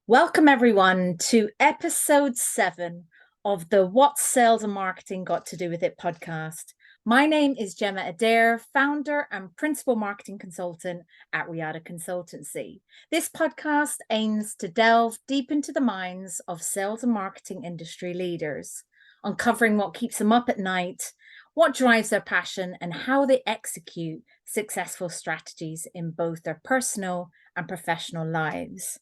Welcome, everyone, to episode 7 of the What Sales and Marketing Got to Do with It podcast. My name is Gemma Adair, founder and principal marketing consultant at Riata Consultancy. This podcast aims to delve deep into the minds of sales and marketing industry leaders, uncovering what keeps them up at night, what drives their passion, and how they execute successful strategies in both their personal and professional lives.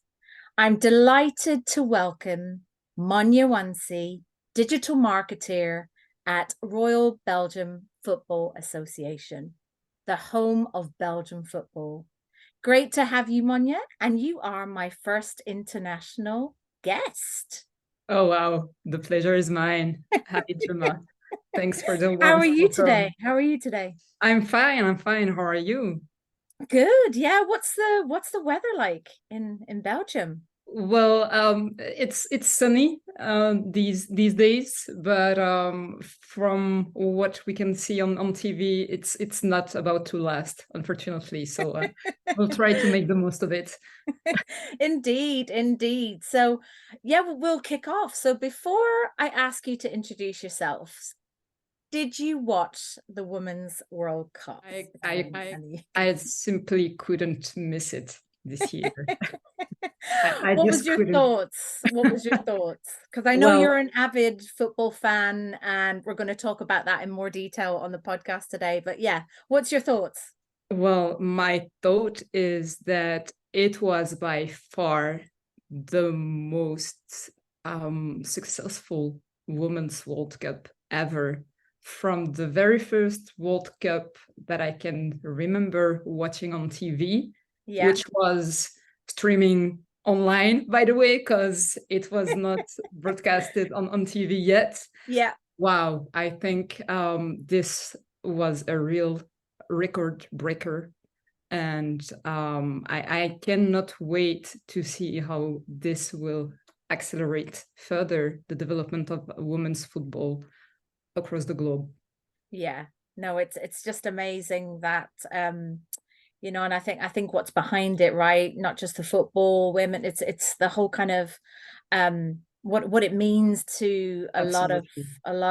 I'm delighted to welcome Mounia Wanzi, Digital Marketeer at Royal Belgian Football Association, the home of Belgian football. Great to have you, Mounia, and you are my first international guest. Oh, wow. The pleasure is mine. Hi, Gemma. Thanks for the How warm are you welcome. today? How are you today? I'm fine. I'm fine. How are you? Good. Yeah. What's the weather like in Belgium? Well, it's sunny these days, but from what we can see on TV, it's not about to last, unfortunately. So we'll try to make the most of it. Indeed, indeed. So, yeah, we'll kick off. So, before I ask you to introduce yourselves, did you watch the Women's World Cup? I simply couldn't miss it this year. What was your thoughts? What was your thoughts? Because I know you're an avid football fan, and we're going to talk about that in more detail on the podcast today. But yeah, what's your thoughts? Well, my thought is that it was by far the most successful Women's World Cup ever. From the very first World Cup that I can remember watching on TV, which was streaming online, by the way, because it was not broadcasted on TV yet. Yeah. Wow, I think this was a real record breaker. And I cannot wait to see how this will accelerate further the development of women's football across the globe. Yeah, no, it's just amazing that you know, and I think what's behind it, right? Not just the football, women, it's the whole kind of what it means to a lot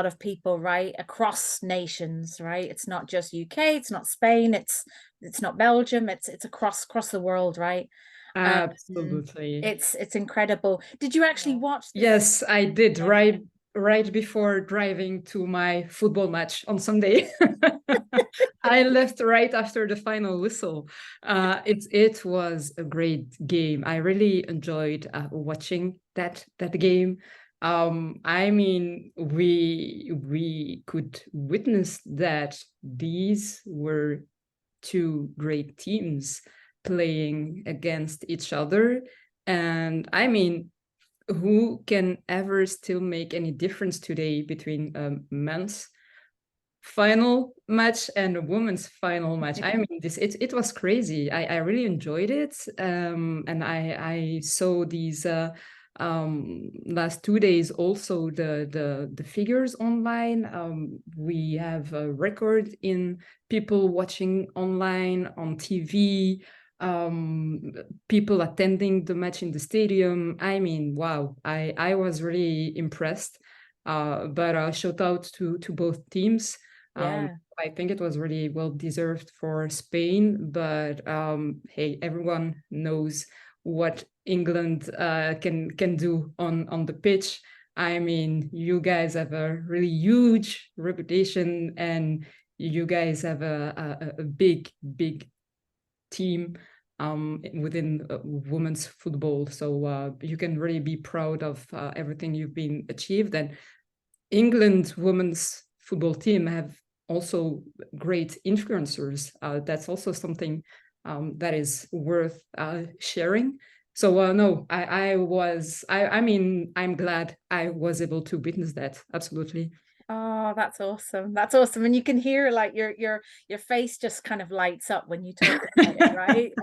of people, right? Across nations, right? It's not just UK, it's not Spain, it's not Belgium, it's across the world, right? Absolutely. It's incredible. Did you actually watch this? Yes, I did, right before driving to my football match on Sunday. I left right after the final whistle. It was a great game. I really enjoyed watching that game. I mean, we could witness that these were two great teams playing against each other. And I mean, who can ever still make any difference today between a men's final match and a women's final match? I mean, it was crazy. I really enjoyed it. And I saw these last 2 days also the figures online. We have a record in people watching online on TV, people attending the match in the stadium. I mean, wow, I was really impressed. But shout out to both teams. I think it was really well deserved for Spain, but hey, everyone knows what England can do on the pitch. I mean, you guys have a really huge reputation, and you guys have a big team within women's football. So you can really be proud of everything you've been achieved. And England women's football team have also great influencers. That's also something that is worth sharing. So no, I mean, I'm glad I was able to witness that. Absolutely. Oh, that's awesome. That's awesome. And you can hear like your face just kind of lights up when you talk about it, right?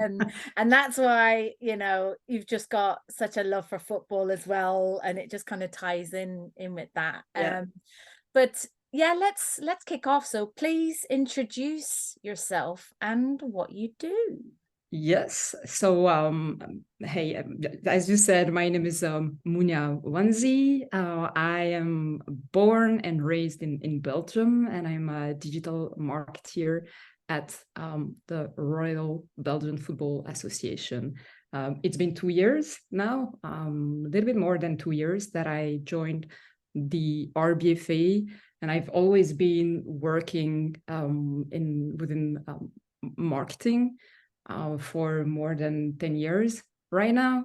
And that's why, you know, you've just got such a love for football as well. And it just kind of ties in with that. Yeah. But yeah, let's kick off. So please introduce yourself and what you do. Yes. So, hey, as you said, my name is Mounia Wanzi. I am born and raised in Belgium, and I'm a digital marketeer at the Royal Belgian Football Association. It's been 2 years now, a little bit more than 2 years that I joined the RBFA, and I've always been working within marketing for more than 10 years right now.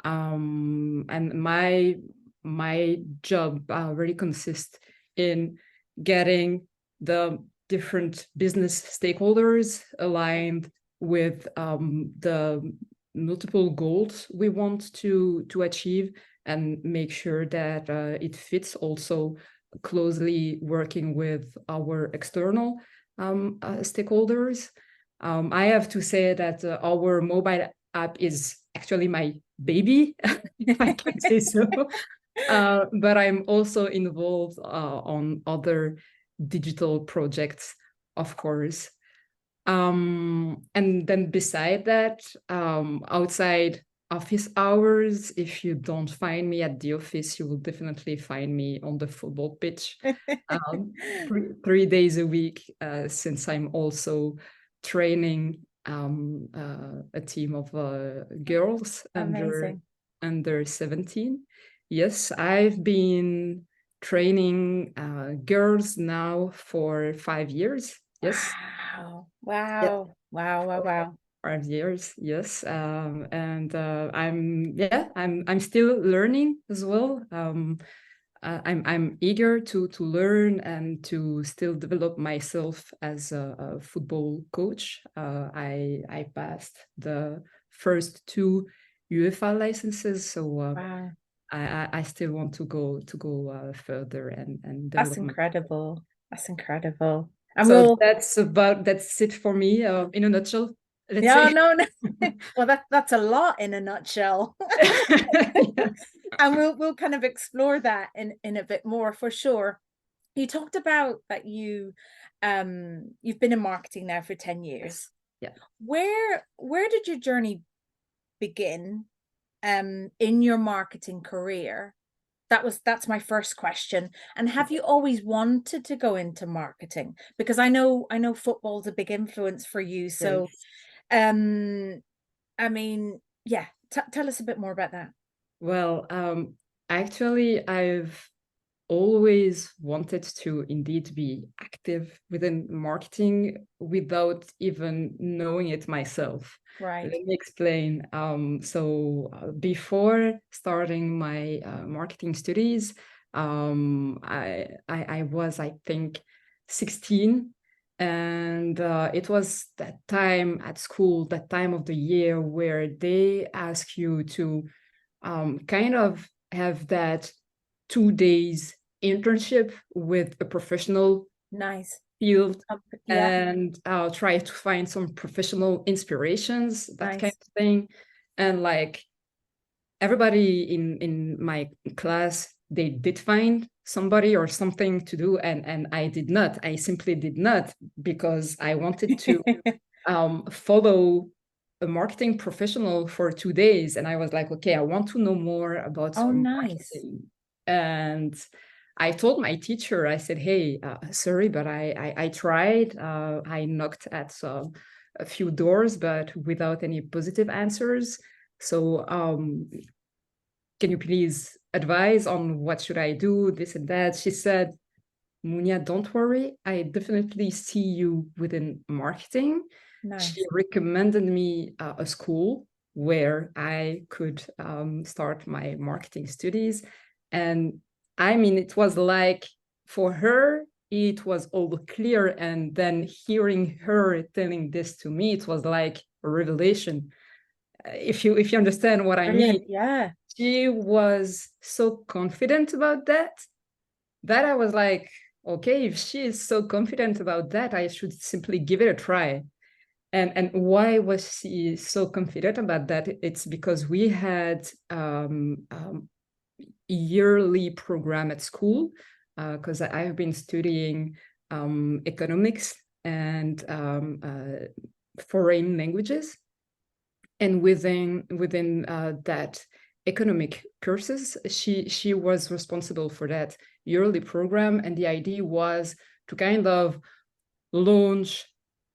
And my job really consists in getting the different business stakeholders aligned with the multiple goals we want to achieve, and make sure that it fits, also closely working with our external stakeholders. I have to say that our mobile app is actually my baby, if I can say so. But I'm also involved on other digital projects, of course. And then beside that, outside office hours, if you don't find me at the office, you will definitely find me on the football pitch 3 days a week, since I'm also training a team of girls Amazing. under 17. Yes, I've been training girls now for 5 years. Yes. Wow. Yeah. Wow. Wow. Wow. Wow. 5 years, yes. And I'm still learning as well. I'm eager to learn and to still develop myself as a football coach. I passed the first two UEFA licenses, so Wow. I still want to go further and That's develop my. incredible. That's incredible. And So we'll, that's it for me in a nutshell, let's yeah, say. no, no. Well, that's a lot in a nutshell. Yes. And we'll kind of explore that in a bit more for sure. You talked about that you've been in marketing now for 10 years. Yeah. Where did your journey begin in your marketing career? That's my first question. And have you always wanted to go into marketing? Because I know football's a big influence for you. So Yes. um I mean, yeah, tell us a bit more about that. Well, actually, I've always wanted to indeed be active within marketing without even knowing it myself. Let Right. me explain. Before starting my marketing studies, I was, I think, 16. And it was that time at school, that time of the year where they ask you to kind of have that 2 days internship with a professional Nice. field, Yeah, and I'll try to find some professional inspirations, that kind nice. of thing. And like everybody in my class, they did find somebody or something to do, and I did not. I simply did not, because I wanted to follow a marketing professional for 2 days. And I was like, okay, I want to know more about Oh, nice. marketing. And I told my teacher, I said, hey, sorry, but I tried. I knocked at a few doors, but without any positive answers. So can you please advise on what should I do, this and that? She said, Mounia, don't worry. I definitely see you within marketing. She Nice. recommended me a school where I could start my marketing studies. And I mean, it was like, for her, it was all clear. And then hearing her telling this to me, it was like a revelation. If you understand what I mean, Brilliant. Yeah. she was so confident about that I was like, okay, if she is so confident about that, I should simply give it a try. And why was she so confident about that? It's because we had yearly program at school, because I've been studying economics and foreign languages. And within that economic courses, she was responsible for that yearly program, and the idea was to kind of launch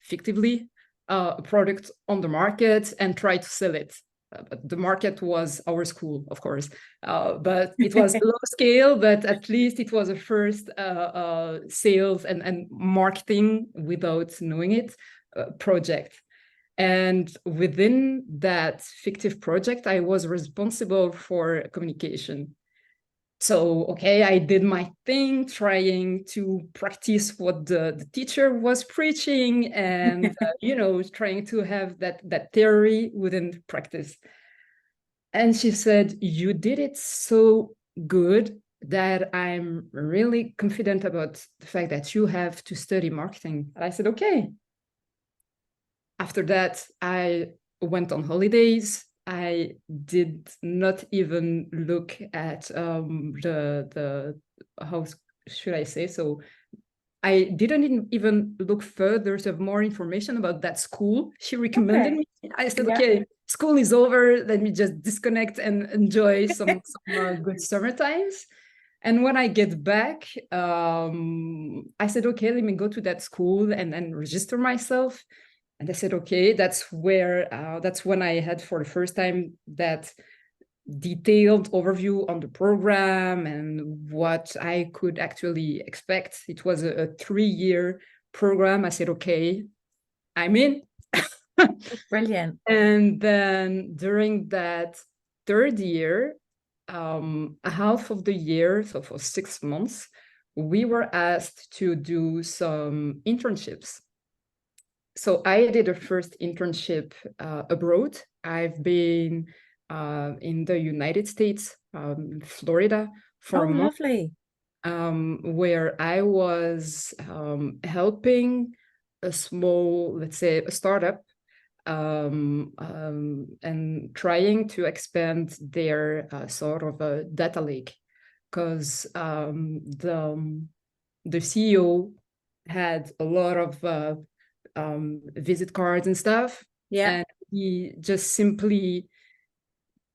fictively a product on the market and try to sell it. But the market was our school, of course, but it was low scale, but at least it was a first sales and marketing without knowing it project. And within that fictive project, I was responsible for communication. So, okay, I did my thing, trying to practice what the teacher was preaching and, trying to have that theory within practice. And she said, you did it so good that I'm really confident about the fact that you have to study marketing. And I said, okay. After that, I went on holidays. I did not even look at the how should I say, so I didn't even look further to have more information about that school. She recommended me. I said, okay, school is over. Let me just disconnect and enjoy some good summer times. And when I get back, I said, okay, let me go to that school and register myself. And I said, okay, that's when I had for the first time that detailed overview on the program and what I could actually expect. It was a 3-year program. I said, okay, I'm in. Brilliant. And then during that 3rd year, half of the year, so for 6 months, we were asked to do some internships. So I did a first internship abroad. I've been in the United States, Florida, for a month, lovely. where I was helping a small, let's say, a startup, and trying to expand their sort of a data lake, because the CEO had a lot of visit cards and stuff. Yeah. And he just simply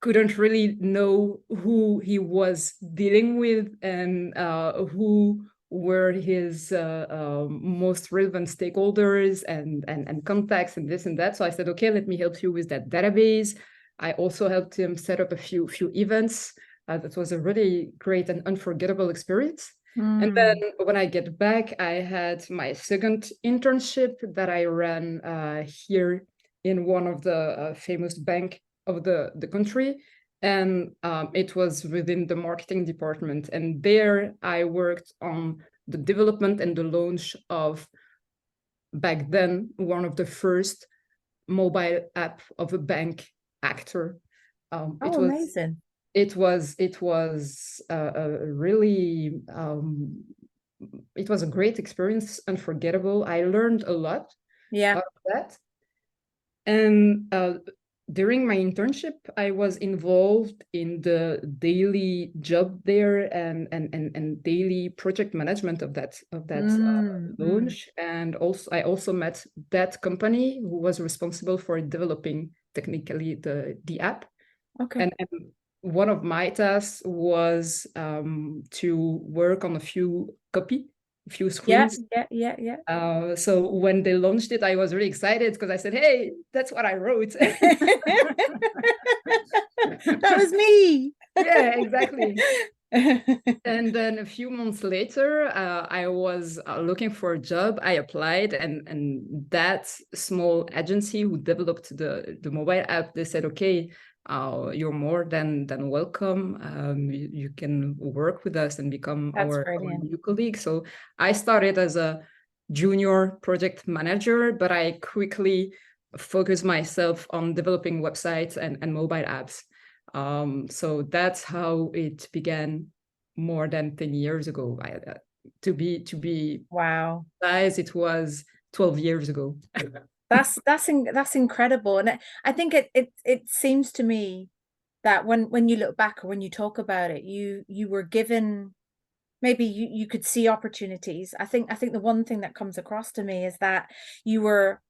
couldn't really know who he was dealing with and who were his most relevant stakeholders and contacts and this and that. So I said, okay, let me help you with that database. I also helped him set up a few events. That was a really great and unforgettable experience. And then when I get back, I had my second internship that I ran here in one of the famous bank of the country. And it was within the marketing department. And there I worked on the development and the launch of, back then, one of the first mobile app of a bank actor. Amazing. It was a really it was a great experience, unforgettable. I learned a lot out of that. And during my internship, I was involved in the daily job there and daily project management of that launch. And also I also met that company who was responsible for developing technically the app. Okay. And one of my tasks was to work on a few screens. Yeah. So when they launched it, I was really excited because I said, hey, that's what I wrote. That was me. Yeah, exactly. And then a few months later, I was looking for a job. I applied, and that small agency who developed the mobile app, they said, okay, you're more than welcome. You can work with us and become our new colleague. So I started as a junior project manager, but I quickly focused myself on developing websites and mobile apps. So that's how it began more than 10 years ago. To be wow, guys, it was 12 years ago. That's incredible. And I think it seems to me that when you look back or when you talk about it, you were given, maybe you could see opportunities. I think the one thing that comes across to me is that you were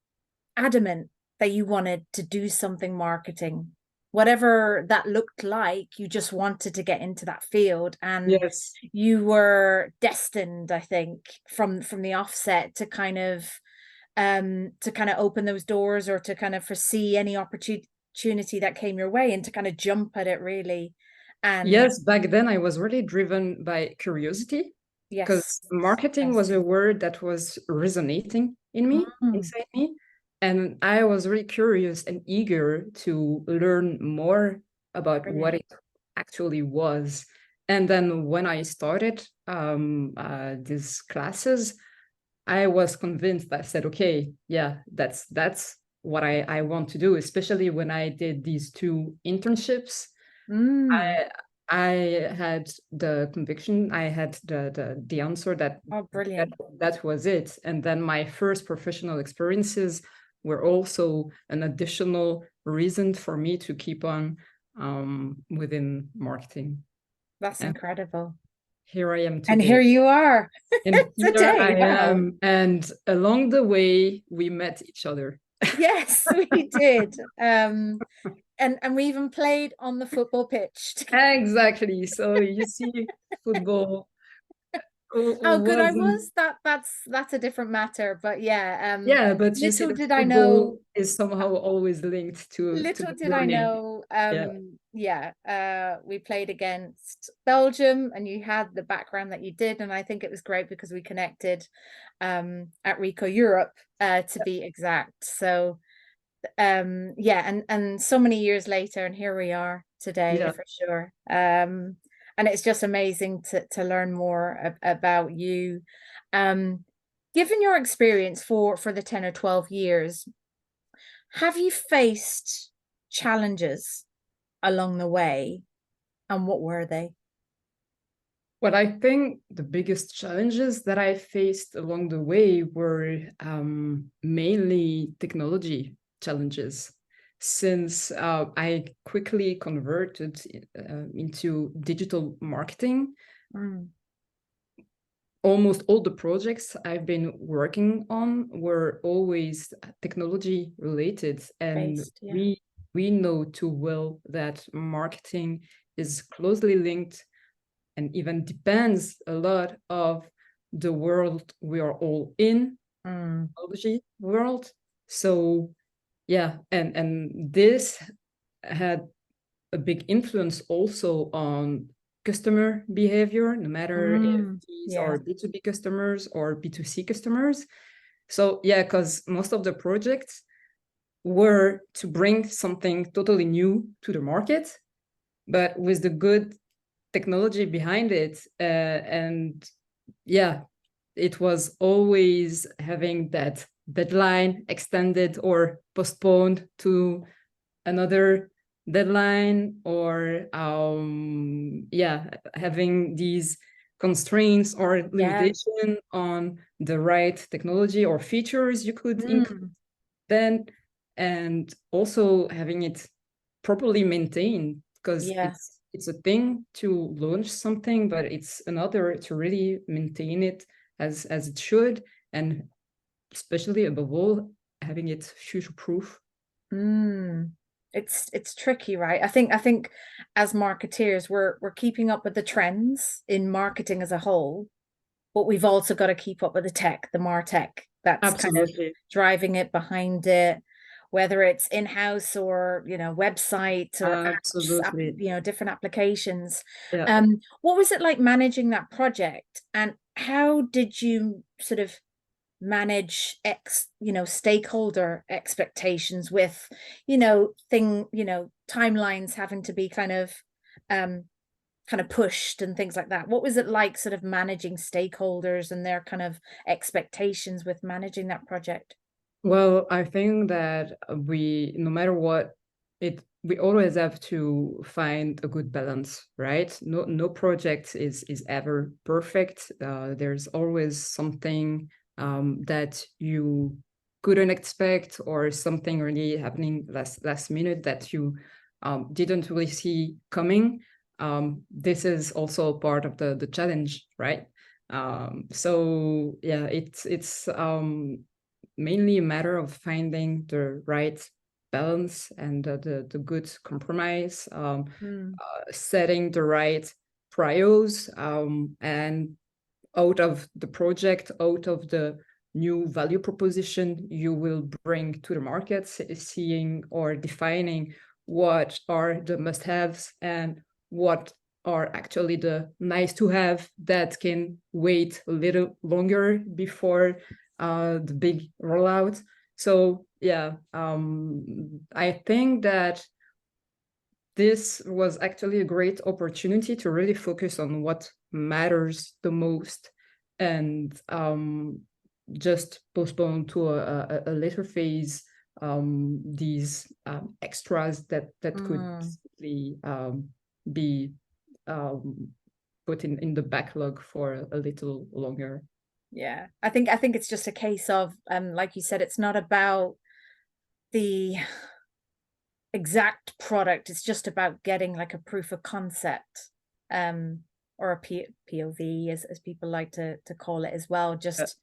adamant that you wanted to do something marketing, whatever that looked like, you just wanted to get into that field, and Yes. you were destined, I think, from the offset to kind of open those doors, or to kind of foresee any opportunity that came your way, and to kind of jump at it, really. And Yes, back then I was really driven by curiosity, yes, because marketing was yes. a word that was resonating in me, Mm, inside me. And I was really curious and eager to learn more about what brilliant. it actually was. And then when I started these classes, I was convinced. I said, okay, yeah, that's what I want to do, especially when I did these 2 internships. Mm, I I had the conviction, I had the answer that oh, that brilliant. that was it. And then my first professional experiences were also an additional reason for me to keep on within marketing. That's And incredible. here I am And today. here you are And here I today. Wow. am. And along the way, we met each other. Yes, we did. And we even played on the football pitch. Exactly. So you see, football How good I wasn't. was, that's a different matter. But yeah, Yeah, but you see, little the did I know, football is somehow always linked to little the did I journey. know, Yeah, yeah, we played against Belgium, and you had the background that you did, and I think it was great because we connected at Rico Europe, to be exact. So yeah, and so many years later, and here we are today, yeah. for sure. And it's just amazing to learn more about you. um Given your experience for the 10 or 12 years, have you faced challenges along the way, and what were they? Well, I think the biggest challenges that I faced along the way were mainly technology challenges, since I quickly converted into digital marketing. Mm, Almost all the projects I've been working on were always technology related, and based, yeah. we know too well that marketing is closely linked and even depends a lot of the world we are all in, Mm, technology world. So yeah, and this had a big influence also on customer behavior, no matter if these yeah. are B2B customers or B2C customers. So yeah, because most of the projects were to bring something totally new to the market, but with the good technology behind it. And yeah, it was always having that deadline extended or postponed to another deadline, or yeah, having these constraints or Yeah. limitation on the right technology or features you could include Mm, then, and also having it properly maintained, because yeah. it's a thing to launch something, but it's another to really maintain it as it should, and especially above all, having it future proof. Mm. It's tricky, right? I think as marketeers, we're keeping up with the trends in marketing as a whole, but we've also got to keep up with the tech, the martech that's kind of Absolutely. driving it, behind it, whether it's in-house or, websites or apps, Absolutely. different applications. Yeah. What was it like managing that project, and how did you sort of manage stakeholder expectations with timelines having to be um kind of pushed and things like that? What was it like sort of managing stakeholders and their kind of expectations with managing that project? Well, I think that we, no matter what, we always have to find a good balance, right? No project is ever perfect. There's always something that you couldn't expect, or something really happening last minute that you didn't really see coming. This is also part of the challenge, right? So yeah, it's mainly a matter of finding the right balance and the good compromise, setting the right priors, and out of the project, out of the new value proposition you will bring to the market, seeing or defining what are the must-haves and what are actually the nice to have that can wait a little longer before the big rollout. So yeah, I think that this was actually a great opportunity to really focus on what matters the most, and just postpone to a later phase these extras that could simply be put in the backlog for a little longer. Yeah, I think it's just a case of like you said, it's not about the exact product, it's just about getting like a proof of concept, or a POV, as people like to call it as well, just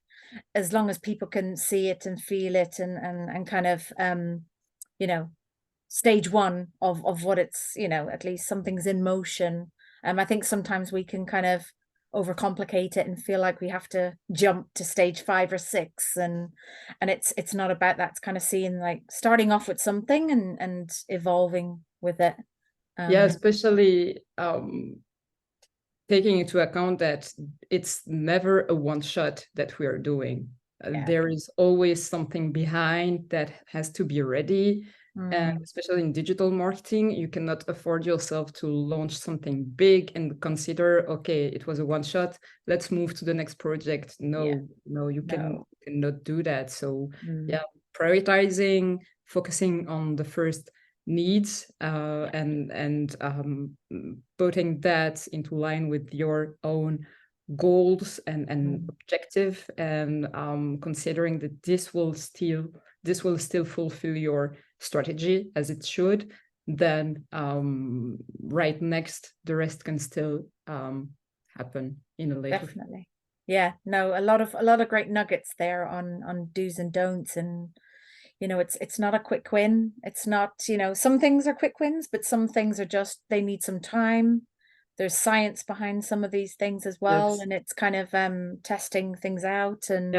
as long as people can see it and feel it, and kind of you know, stage one of what it's, you know, at least something's in motion. I think sometimes we can kind of overcomplicate it and feel like we have to jump to stage 5 or 6, and it's not about that. It's kind of seeing, like, starting off with something and evolving with it. Yeah, especially taking into account that it's never a one shot that we are doing. Yeah. There is always something behind that has to be ready. And especially in digital marketing, you cannot afford yourself to launch something big and consider, okay, it was a one shot, let's move to the next project. No, you cannot do that. So yeah, prioritizing, focusing on the first needs, and putting that into line with your own goals and objective, and considering that this will still fulfill your strategy as it should, then right next, the rest can still happen in a later. Definitely. Yeah, no, a lot of great nuggets there on do's and don'ts. And you know, it's not a quick win. It's not, you know, some things are quick wins, but some things are just, they need some time. There's science behind some of these things as well. Yes. And it's kind of testing things out, and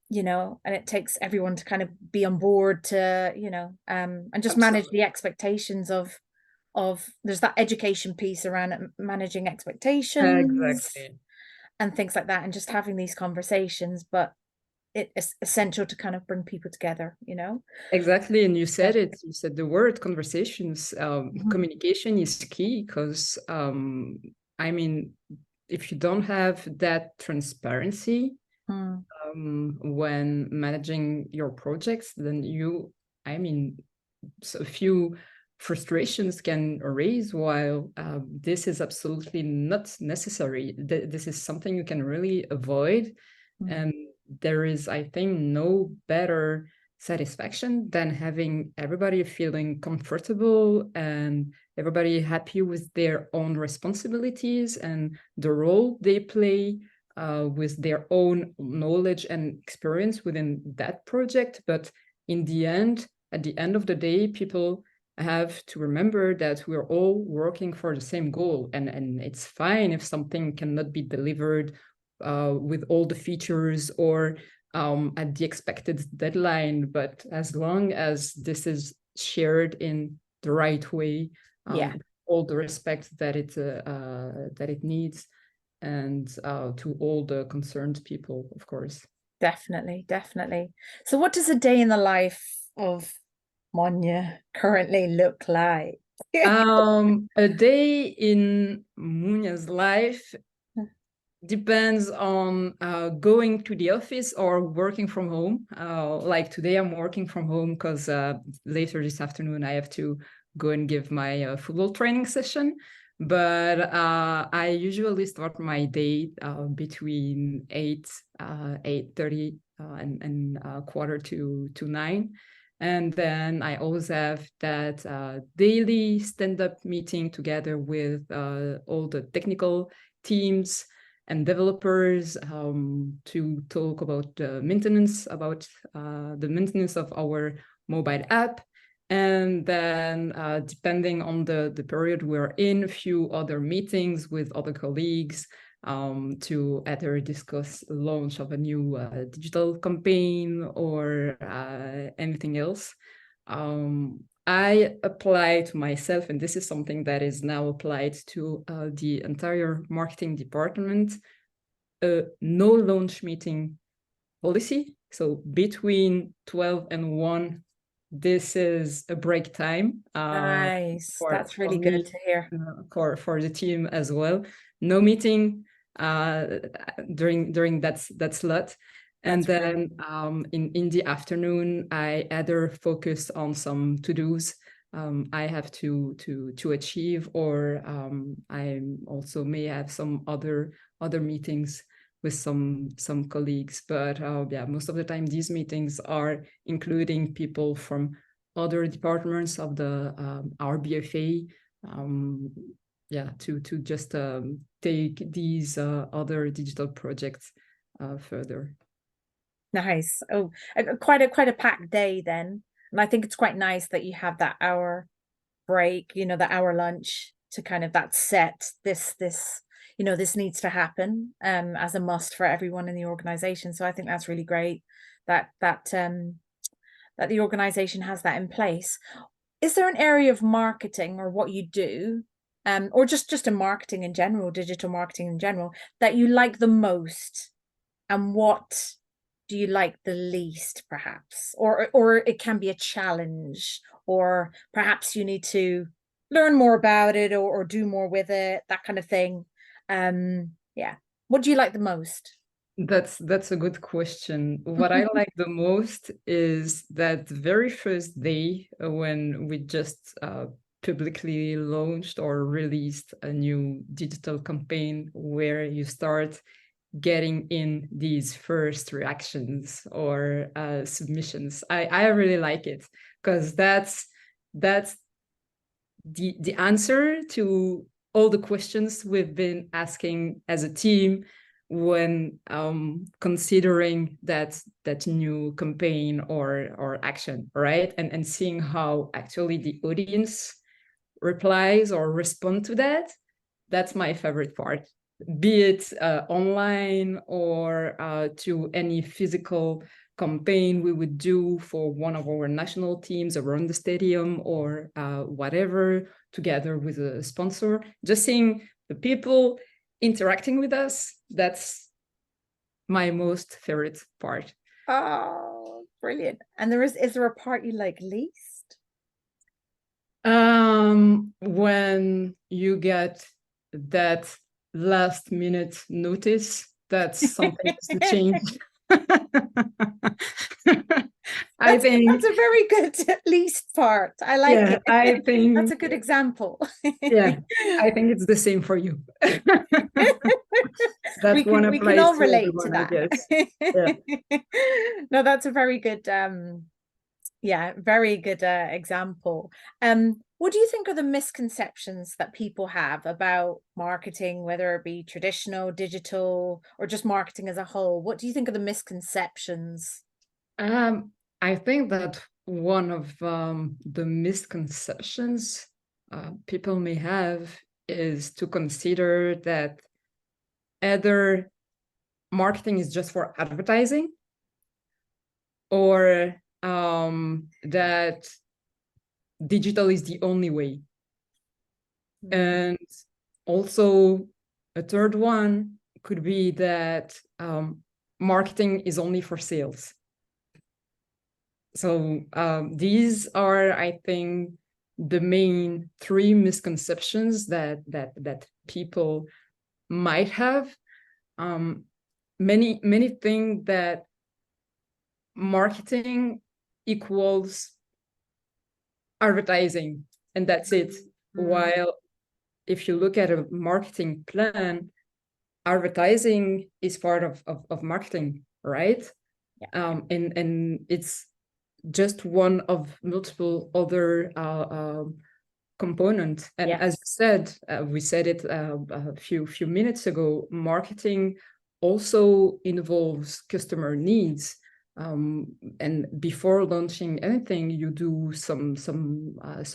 you know, and it takes everyone to kind of be on board to, you know, and just manage the expectations of there's that education piece around it, managing expectations Exactly. and things like that, and just having these conversations. But it's essential to kind of bring people together, you know. Exactly, and you said it. You said the word conversations. Mhm. Communication is key, because I mean, if you don't have that transparency when managing your projects, then I mean, so a few frustrations can arise, while this is absolutely not necessary. This is something you can really avoid, and there is, I think, no better satisfaction than having everybody feeling comfortable and everybody happy with their own responsibilities and the role they play, with their own knowledge and experience within that project. But in the end, at the end of the day, people have to remember that we're all working for the same goal, and it's fine if something cannot be delivered with all the features or at the expected deadline. But as long as this is shared in the right way, all the respect that it needs, and to all the concerned people, of course. Definitely. So what does a day in the life of Mounia currently look like? A day in Mounia's life depends on going to the office or working from home. Like today, I'm working from home because later this afternoon I have to go and give my football training session. But I usually start my day between 8:30 and quarter to 9. And then I always have that daily stand-up meeting together with all the technical teams. and developers to talk about the maintenance of our mobile app. And then depending on the period we're in, a few other meetings with other colleagues to either discuss the launch of a new digital campaign or anything else. I apply to myself, and this is something that is now applied to the entire marketing department, a no launch meeting policy. So between 12 and 1, this is a break time. Nice. That's really me, good to hear. For the team as well. No meeting during that slot. And That's then in the afternoon, I either focus on some to-dos I have to achieve, or I also may have some other meetings with some colleagues. But yeah, most of the time these meetings are including people from other departments of the RBFA. Yeah, to just take these other digital projects further. Nice. Oh, quite a packed day then. And I think it's quite nice that you have that hour break, you know, the hour lunch to kind of that set this, you know, this needs to happen as a must for everyone in the organization. So I think that's really great that the organization has that in place. Is there an area of marketing or what you do, or just in marketing in general, digital marketing in general, that you like the most, and what do you like the least, perhaps? Or it can be a challenge, or perhaps you need to learn more about it or do more with it, that kind of thing. Yeah. What do you like the most? That's a good question. What I like the most is that very first day when we just publicly launched or released a new digital campaign, where you start getting in these first reactions or submissions. I really like it, because that's the answer to all the questions we've been asking as a team when considering that new campaign or action, right? And seeing how actually the audience replies or respond to that. That's my favorite part, be it online or to any physical campaign we would do for one of our national teams around the stadium, or whatever, together with a sponsor. Just seeing the people interacting with us, that's my most favorite part. Oh, brilliant. And is there a part you like least? When you get that last minute notice, that's something to change. I think that's a very good least part. I like it. I think that's a good example. Yeah, I think it's the same for you. That we can all relate to that. I guess. Yeah. No, that's a very good very good example. What do you think are the misconceptions that people have about marketing, whether it be traditional, digital, or just marketing as a whole? What do you think are the misconceptions? I think that one of the misconceptions people may have is to consider that either marketing is just for advertising, or that digital is the only way. And also a third one could be that marketing is only for sales. So these are, I think, the main three misconceptions that people might have. Many think that marketing equals advertising, and that's it. While if you look at a marketing plan, advertising is part of marketing, right? Yeah. And it's just one of multiple other component. And Yeah. as you said, we said it a few minutes ago, marketing also involves customer needs. And before launching anything, you do some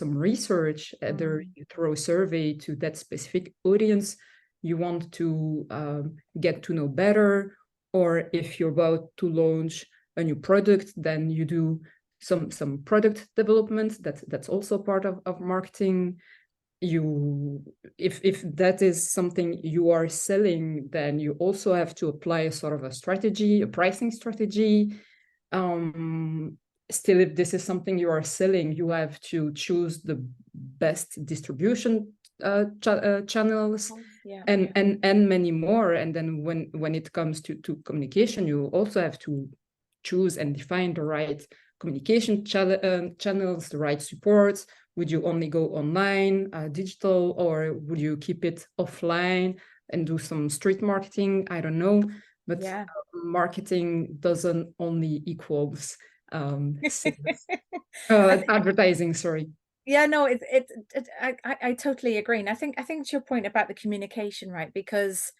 research. Either you throw a survey to that specific audience you want to get to know better, or if you're about to launch a new product, then you do some product development. That's also part of marketing. If that is something you are selling, then you also have to apply a sort of a strategy, a pricing strategy. Still, if this is something you are selling, you have to choose the best distribution channels, and many more. And then when it comes to communication, you also have to choose and define the right communication channels, the right supports. Would you only go online, digital, or would you keep it offline and do some street marketing? I don't know. But marketing doesn't only equals advertising. Sorry. Yeah, no, I totally agree. And I think it's your point about the communication, right? Because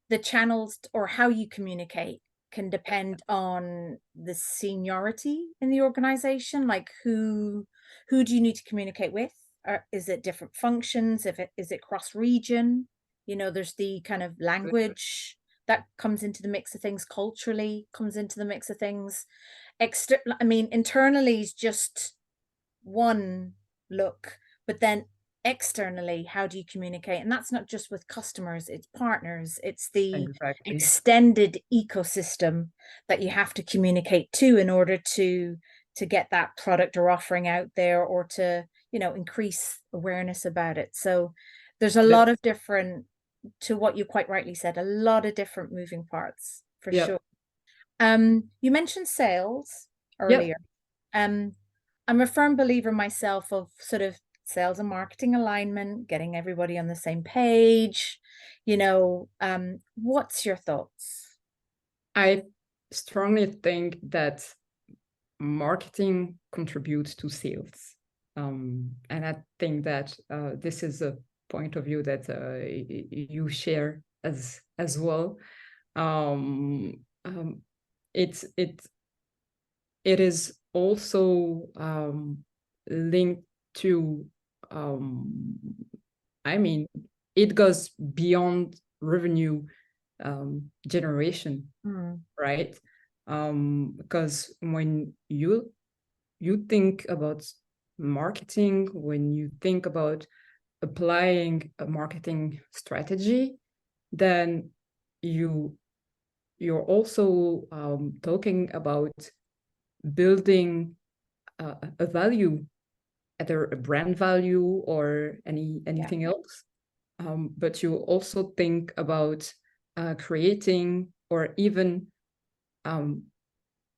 the channels or how you communicate can depend on the seniority in the organization. Like who do you need to communicate with? Or is it different functions? Is it cross region? There's the kind of language that comes into the mix of things, culturally comes into the mix of things. I mean, internally is just one look, but then externally, how do you communicate? And that's not just with customers, it's partners, it's the extended ecosystem that you have to communicate to in order to get that product or offering out there, or to increase awareness about it. So there's a lot of different, to what you quite rightly said, a lot of different moving parts for sure. You mentioned sales earlier. I'm a firm believer myself of sort of sales and marketing alignment, getting everybody on the same page. What's your thoughts? I strongly think that marketing contributes to sales. And I think that this is a point of view that you share as well. It is also linked to, I mean, it goes beyond revenue generation, right? Because when you think about marketing, when you think about applying a marketing strategy, then you're also talking about building a value, either a brand value or anything else. But you also think about creating or even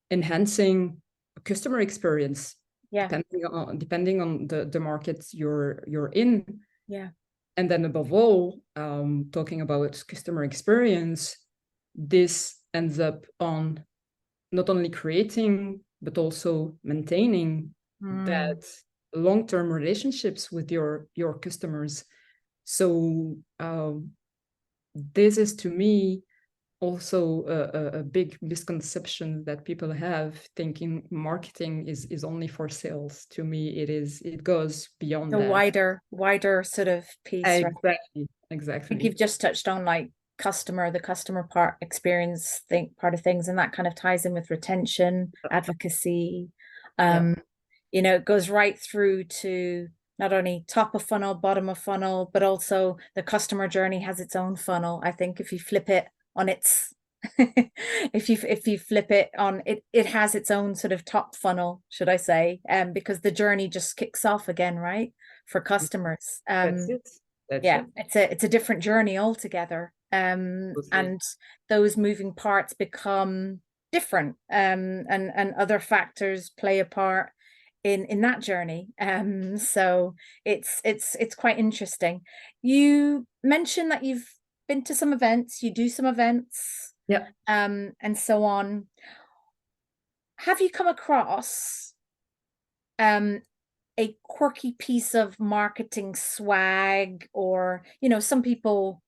enhancing a customer experience, depending on the markets you're in. And then above all, talking about customer experience, this ends up on not only creating but also maintaining that long-term relationships with your customers. So this is, to me, also a big misconception that people have, thinking marketing is only for sales. To me, it goes beyond the that. wider sort of piece. Exactly. I think you've just touched on like the customer part experience part of things, and that kind of ties in with retention, advocacy. It goes right through to not only top of funnel, bottom of funnel, but also the customer journey has its own funnel. I think if you flip it on its if you flip it on it has its own sort of top funnel, should I say, because the journey just kicks off again, right, for customers. That's it. It's a different journey altogether. And those moving parts become different, and other factors play a part in that journey. So it's quite interesting. You mentioned that you've been to some events, you do some events, and so on. Have you come across a quirky piece of marketing swag, or, some people,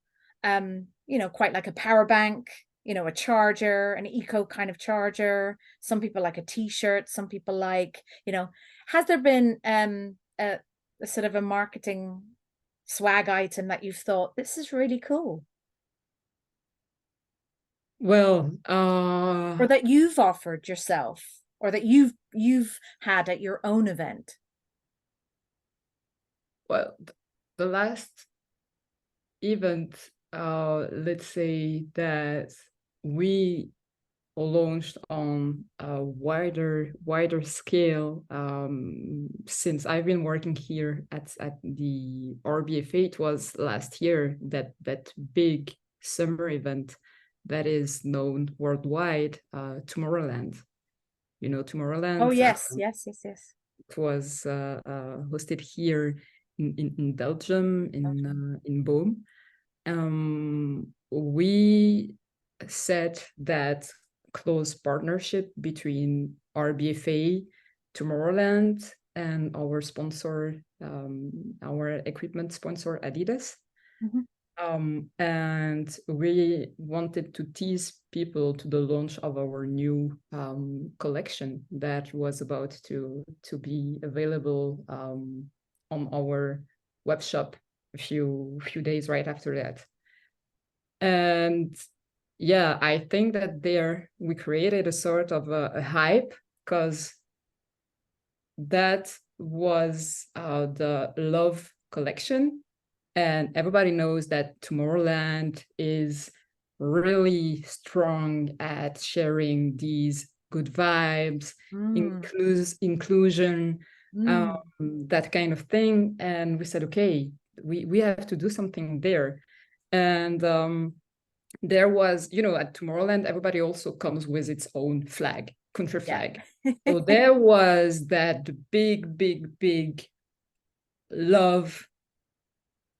quite like a power bank, a charger, an eco kind of charger. Some people like a t-shirt, some people like, has there been a sort of a marketing swag item that you've thought, this is really cool? Well, Or that you've offered yourself, or that you've had at your own event? well, the last event, let's say that we launched on a wider scale, since I've been working here at the RBFA. It was last year, that big summer event that is known worldwide, Tomorrowland. You know Tomorrowland? Oh, yes, yes, yes, yes. It was hosted here in Belgium, in Boom. We set that close partnership between RBFA, Tomorrowland, and our sponsor, our equipment sponsor, Adidas. Mhm. And we wanted to tease people to the launch of our new collection that was about to be available on our web shop a few days right after that. And yeah, I think that there we created a sort of a hype, because that was the Love collection. And everybody knows that Tomorrowland is really strong at sharing these good vibes, Mm, inclusion, mm. that kind of thing. And we said, okay, we have to do something there. And there was, at Tomorrowland, everybody also comes with its own flag, country Yeah. flag. So there was that big, big, big love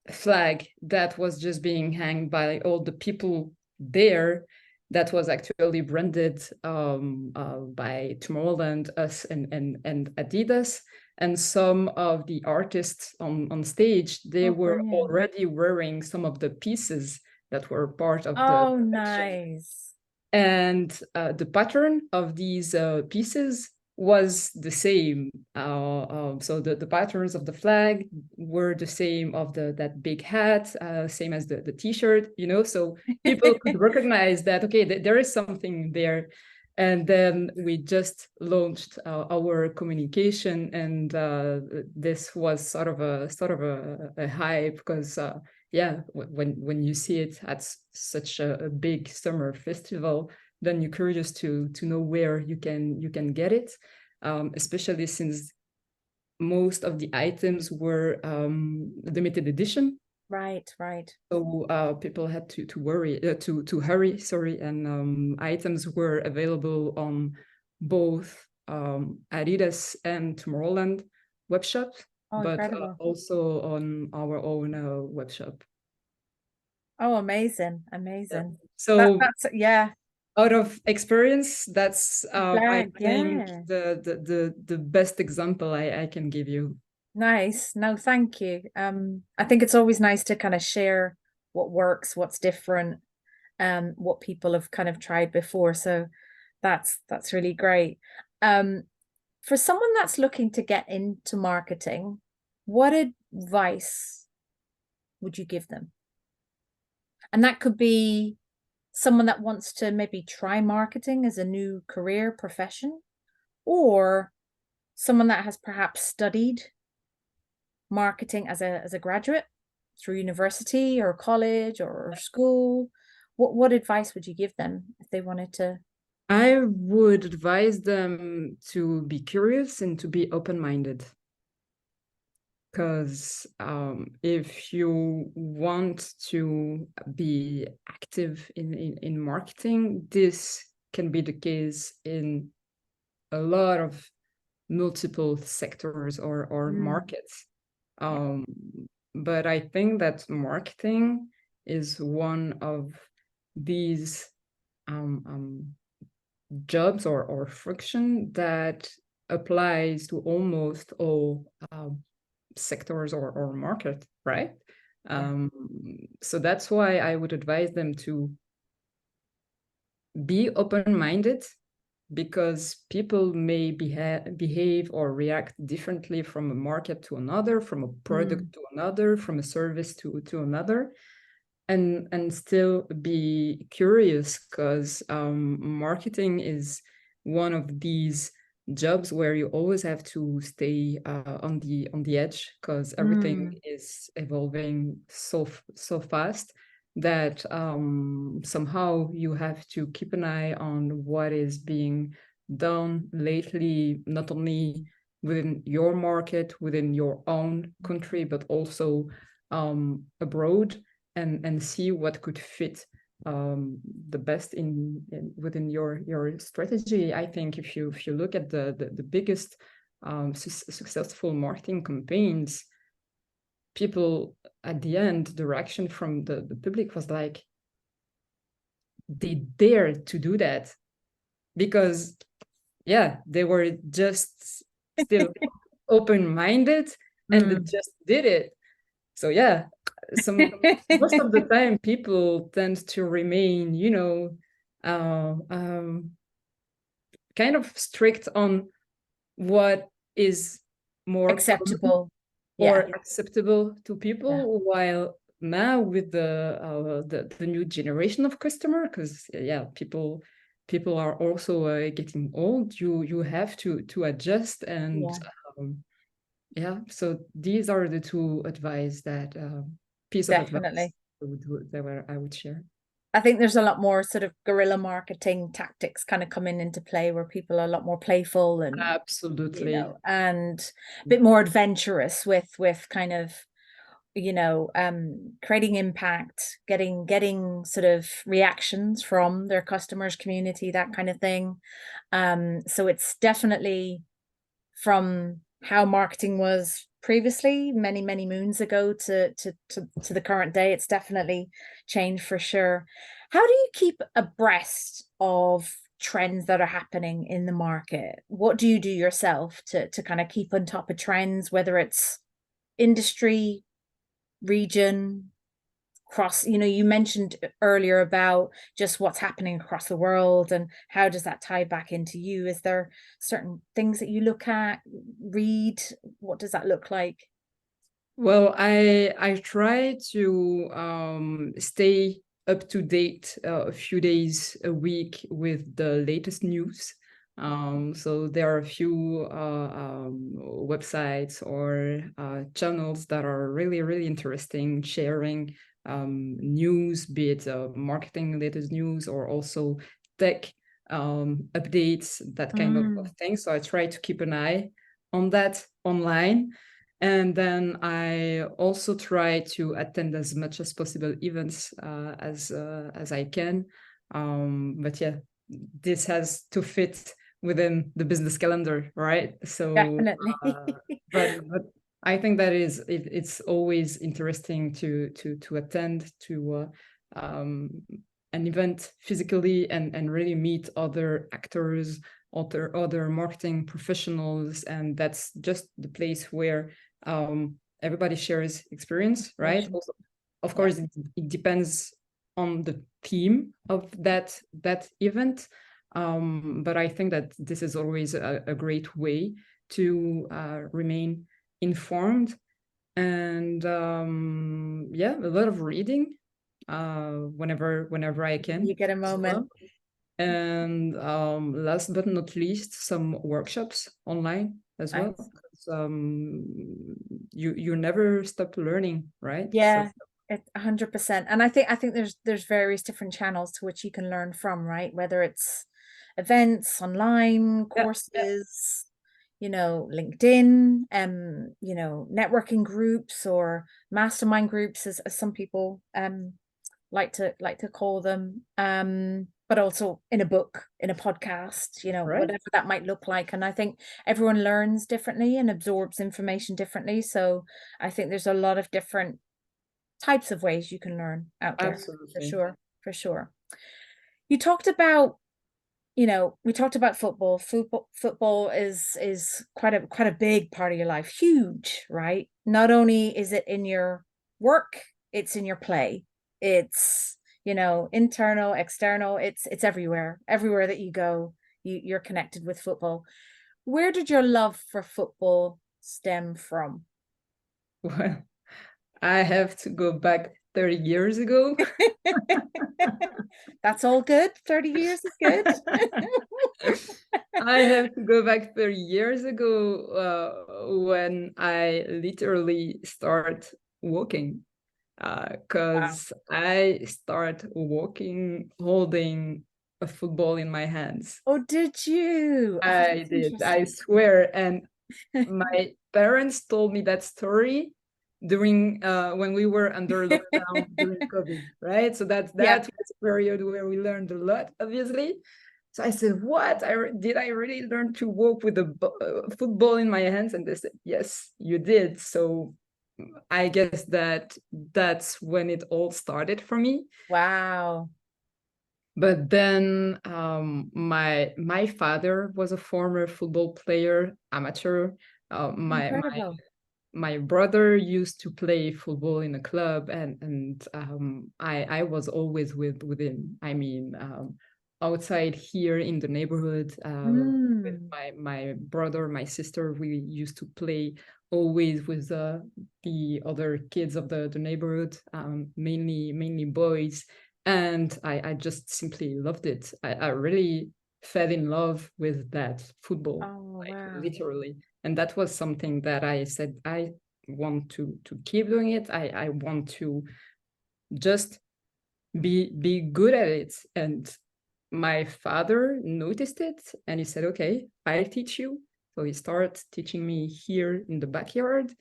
flag that was just being hung by all the people there, that was actually branded by Tomorrowland, us, and Adidas. And some of the artists on stage, they Oh, were brilliant. already wearing some of the pieces that were part of the Oh, collection. nice. And the pattern of these pieces was the same. So the patterns of the flag were the same of that big hat, same as the t-shirt, so people could recognize that, okay, there is something there. And then we just launched our communication, and this was sort of a hype, because yeah, when you see it at such a big summer festival, then you're curious to know where you can get it, especially since most of the items were limited edition. Right, right. So people had to hurry, sorry, and items were available on both Adidas and Tomorrowland web shops, Oh, but incredible. also on our own web shop. Oh, amazing, Yeah. amazing. So That's, yeah, out of experience, that's I flag, think yeah. the best example I can give you. Nice. No, thank you. I think it's always nice to kind of share what works, what's different, what people have kind of tried before. So that's really great. Um, for someone that's looking to get into marketing, what advice would you give them? And that could be someone that wants to maybe try marketing as a new career profession, or someone that has perhaps studied marketing as a graduate through university or college or school. What advice would you give them if they wanted to? I would advise them to be curious and to be open-minded. Because if you want to be active in marketing, this can be the case in a lot of multiple sectors or Mm, markets. yeah. Um, but I think that marketing is one of these um, jobs or friction that applies to almost all sectors or market, right? So that's why I would advise them to be open-minded, because people may behave or react differently from a market to another, from a product to another, from a service to another, and still be curious, because marketing is one of these jobs where you always have to stay on the edge, because everything is evolving so fast that somehow you have to keep an eye on what is being done lately, not only within your market, within your own country, but also abroad, and see what could fit the best within your strategy. I think if you look at the biggest successful marketing campaigns, people at the end, the reaction from the public was like, they dared to do that, because they were just still open-minded, and they just did it. So most of the time people tend to remain, kind of strict on what is more acceptable or acceptable to people, while now with the new generation of customer, because people are also getting old, you have to adjust, and so these are the two advice that piece of advice that I would share. I think there's a lot more sort of guerrilla marketing tactics kind of coming into play, where people are a lot more playful and absolutely, and a bit more adventurous with kind of creating impact, getting sort of reactions from their customers, community, that kind of thing. So it's definitely from how marketing was previously many moons ago to the current day. It's definitely changed for sure. How do you keep abreast of trends that are happening in the market? What do you do yourself to kind of keep on top of trends, whether it's industry, region, across, you mentioned earlier about just what's happening across the world, and how does that tie back into you? Is there certain things that you look at, read? What does that look like? Well, I try to stay up to date a few days a week with the latest news. So there are a few websites or channels that are really interesting, sharing news, be it marketing latest news or also tech updates, that kind of thing. So I try to keep an eye on that online. And then I also try to attend as much as possible events as I can. But this has to fit within the business calendar, right? So definitely. But I think that it's always interesting to attend to an event physically and really meet other actors, other marketing professionals, and that's just the place where everybody shares experience, right? Also, of course, it depends on the theme of that event, but I think that this is always a great way to remain informed. And a lot of reading whenever I can, you get a moment. well. And last but not least, some workshops online as well. You never stop learning, right? Yeah, 100%. And I think there's various different channels to which you can learn from, right? Whether it's events, online courses, LinkedIn, networking groups or mastermind groups, as some people like to call them, but also in a book, in a podcast, whatever that might look like. And I think everyone learns differently and absorbs information differently. So I think there's a lot of different types of ways you can learn out there. Absolutely. For sure. You talked about we talked about football. Football is quite a big part of your life, huge, right? Not only is it in your work, it's in your play. It's, internal, external, it's everywhere. Everywhere that you go, you're connected with football. Where did your love for football stem from? Well, I have to go back 30 years ago. That's all good. 30 years is good. I have to go back 30 years ago when I literally start walking. Wow. Because I start walking holding a football in my hands. Oh, did you? Oh, I that's did, I interesting. swear. And my parents told me that story during when we were under lockdown during COVID, right? So that Yeah. was a period where we learned a lot, obviously. So I said, "What? Did I really learn to walk with a football in my hands?" And they said, "Yes, you did." So I guess that's when it all started for me. Wow. But then my father was a former football player, amateur. My Incredible. my brother used to play football in a club, and I was always with him. I mean, outside here in the neighborhood, with Mm. my brother, my sister, we used to play always with the other kids of the neighborhood, mainly boys, and I just simply loved it. I really fell in love with that football, Oh, like wow. literally. And that was something that I said I want to keep doing it. I want to just be good at it. And my father noticed it and he said, "Okay, I'll teach you." So he started teaching me here in the backyard.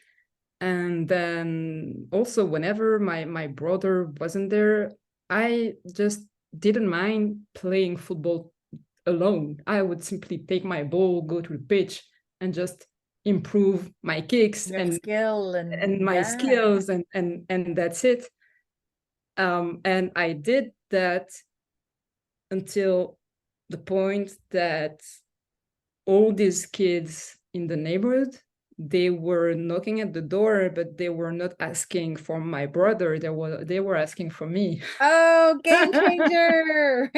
And then also whenever my brother wasn't there, I just didn't mind playing football alone. I would simply take my ball, go to the pitch, and just improve my kicks Your skill and and my yeah. skills, and that's it. And I did that until the point that all these kids in the neighborhood, they were knocking at the door, but they were not asking for my brother. They were asking for me. Oh, game changer.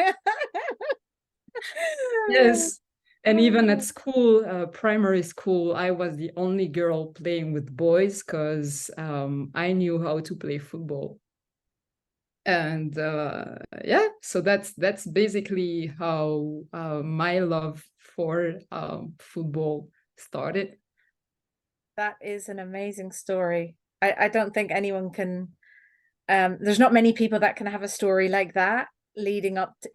Yes. And even at Oh, school, primary school, I was the only girl playing with boys because I knew how to play football. And yeah, so that's basically how my love for football started. that is an amazing story. I don't think anyone can there's not many people that can have a story like that leading up to,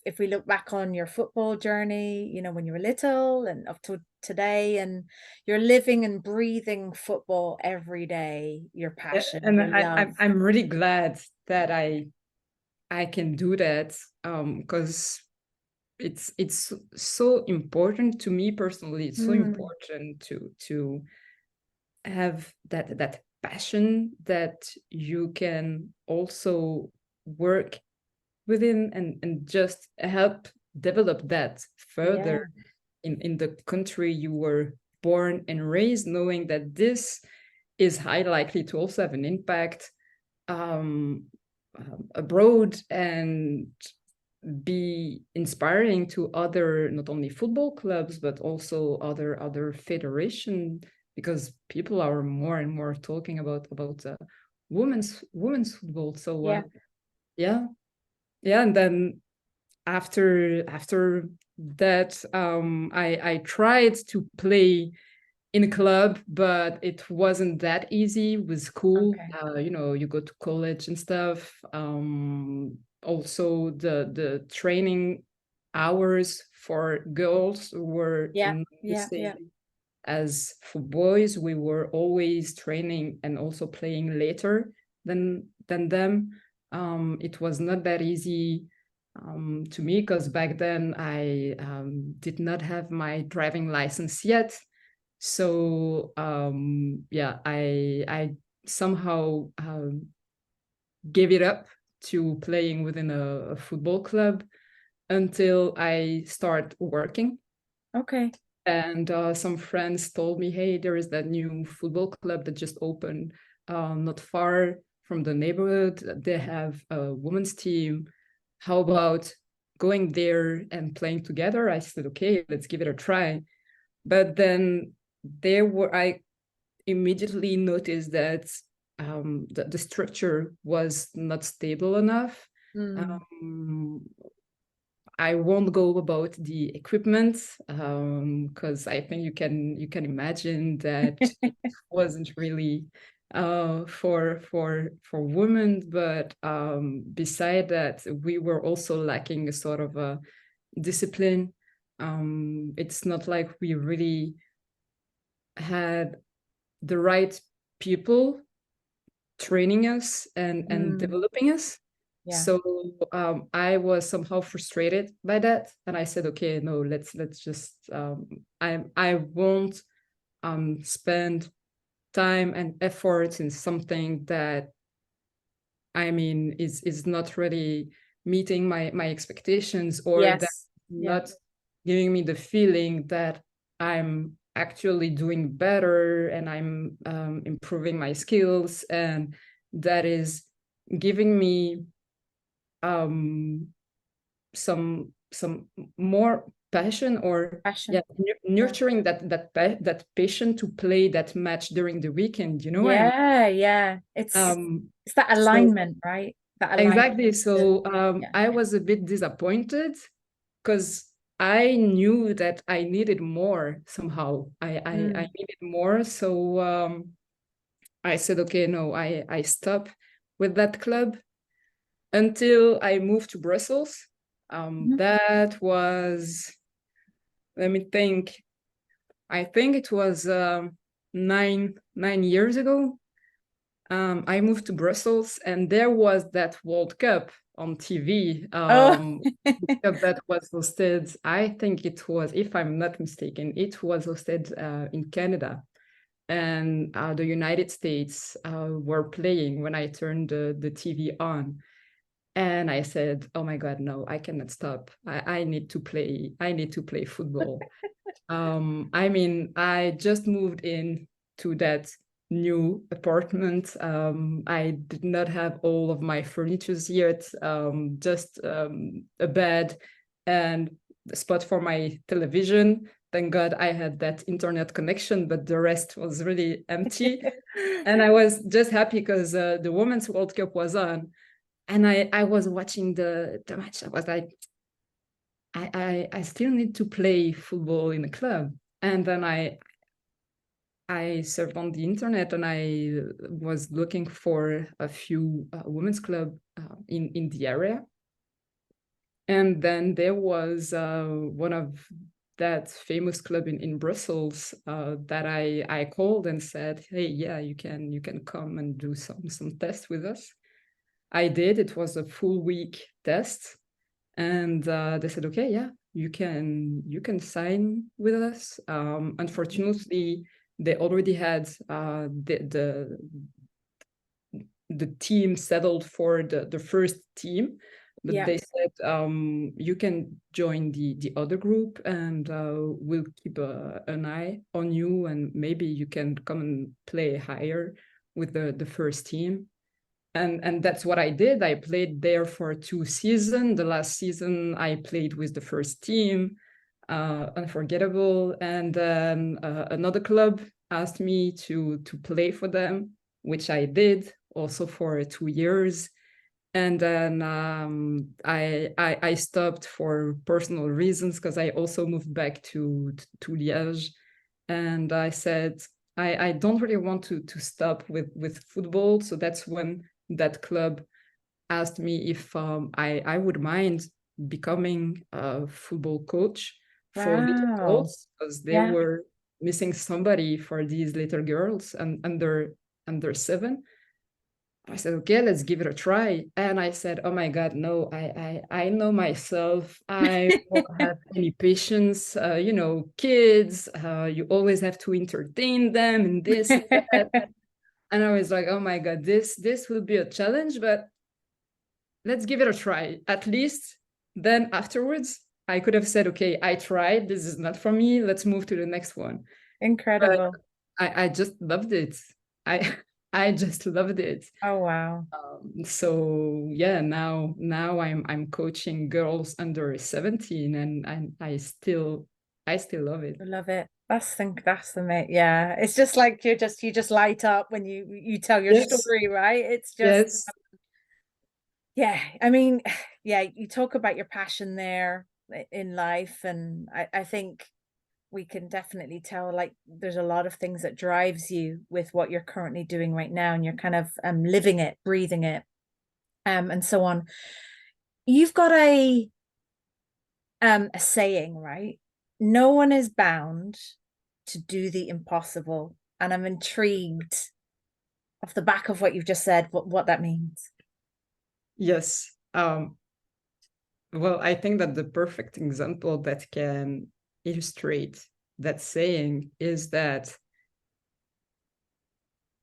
if we look back on your football journey, when you were little and up to today, and you're living and breathing football every day, your passion, And your love. I'm really glad that I can do that because it's so important to me personally. It's so Mm, important to have that passion that you can also work within and just help develop that further yeah, in the country you were born and raised, knowing that this is high likely to also have an impact um, abroad and be inspiring to other, not only football clubs but also other federation, because people are more and more talking about women's football. So yeah. yeah, yeah. And then after that, I tried to play in a club, but it wasn't that easy with school. Okay. You go to college and stuff. Also, the training hours for girls were Yeah, not the yeah, same yeah. as for boys. We were always training and also playing later than them. It was not that easy to me because back then I did not have my driving license yet. So yeah, I somehow gave it up to playing within a football club. until I start working. Okay. And some friends told me, hey, there is that new football club that just opened not far from the neighborhood. They have a women's team. How about going there and playing together? I said, okay, let's give it a try. But then I immediately noticed that the structure was not stable enough. Mm. I won't go about the equipment because I think you can imagine that it wasn't really for women. But beside that, we were also lacking a sort of a discipline. It's not like we really had the right people training us and Mm. developing us. Yeah. So I was somehow frustrated by that, and I said, okay, no, let's just I won't spend time and effort in something that I mean is not really meeting my expectations, or that Yes. Yeah. not giving me the feeling that I'm actually doing better and I'm improving my skills, and that is giving me um, some more passion, or yeah, Passion. Yeah. nurturing that passion to play that match during the weekend. You know what I mean? Yeah. Yeah. Um, It's that so alignment, right? That alignment. exactly. So Yeah. I was a bit disappointed because I knew that I needed more somehow. I Mm. needed more. So I said, okay, no, I stop with that club until I moved to Brussels. Mhm. That was, let me think, I think it was 9 years ago. I moved to Brussels, and there was that World Cup on TV. Oh. Cup that was hosted, I think it was, if I'm not mistaken, it was hosted in Canada. And the United States were playing when I turned the TV on. And I said, oh my God, no, I cannot stop. I need to play. I need to play football. I mean, I just moved in to that new apartment. I did not have all of my furnitures yet, just a bed and a spot for my television. Thank God I had that internet connection, but the rest was really empty. And I was just happy because the Women's World Cup was on. And I was watching the match. I was like, I still need to play football in a club. And then I surfed on the internet, and I was looking for a few women's club in the area. And then there was one of that famous club in Brussels that I called and said, hey, yeah, you can come and do some tests with us. I did. It was a full week test. And they said, okay, yeah, you can sign with us. Unfortunately, they already had the team settled for the first team, but Yeah. they said you can join the other group, and we'll keep an eye on you, and maybe you can come and play higher with the first team. And that's what I did. I played there for 2 seasons. The last season I played with the first team, unforgettable. And then another club asked me to play for them, which I did also for 2 years. And then I stopped for personal reasons because I also moved back to Liège, and I said I don't really want to stop with football. So that's when that club asked me if I would mind becoming a football coach for little Wow. girls, because they Yeah. were missing somebody for these little girls and under 7. I said, okay, let's give it a try. And I said, oh my God, no, I know myself. I won't have any patience. Kids, you always have to entertain them and this and that. And I was like, oh my God, this will be a challenge, but let's give it a try. At least then afterwards, I could have said, okay, I tried, this is not for me, let's move to the next one. Incredible. But I just loved it. I I just loved it. Oh, wow. So yeah, now I'm coaching girls under 17, and I still love it. I love it. That's the mate. Yeah. It's just like you just light up when you tell your Yes, story, right? It's just yes, yeah. I mean, yeah, you talk about your passion there in life, and I think we can definitely tell like there's a lot of things that drives you with what you're currently doing right now, and you're kind of living it, breathing it, and so on. You've got a saying, right? No one is bound to do the impossible. And I'm intrigued off the back of what you've just said, what that means. yes. Well, I think that the perfect example that can illustrate that saying is that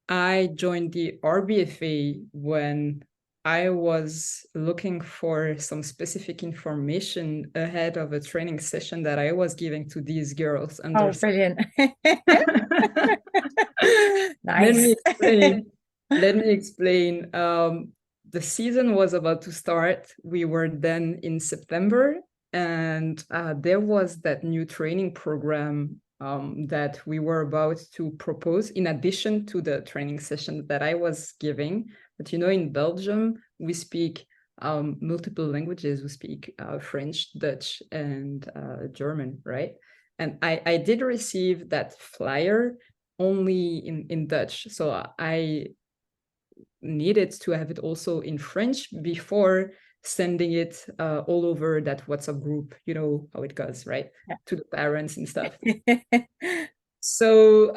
I joined the RBFA when I was looking for some specific information ahead of a training session that I was giving to these girls under. Oh, brilliant. Let me Nice. explain. Let me explain. The season was about to start. We were then in September, and there was that new training program that we were about to propose in addition to the training session that I was giving. But you know, in Belgium, we speak multiple languages. We speak French, Dutch, and German, right? And I did receive that flyer only in Dutch. So I needed to have it also in French before sending it all over that WhatsApp group. You know how it goes, right? Yeah. To the parents and stuff. So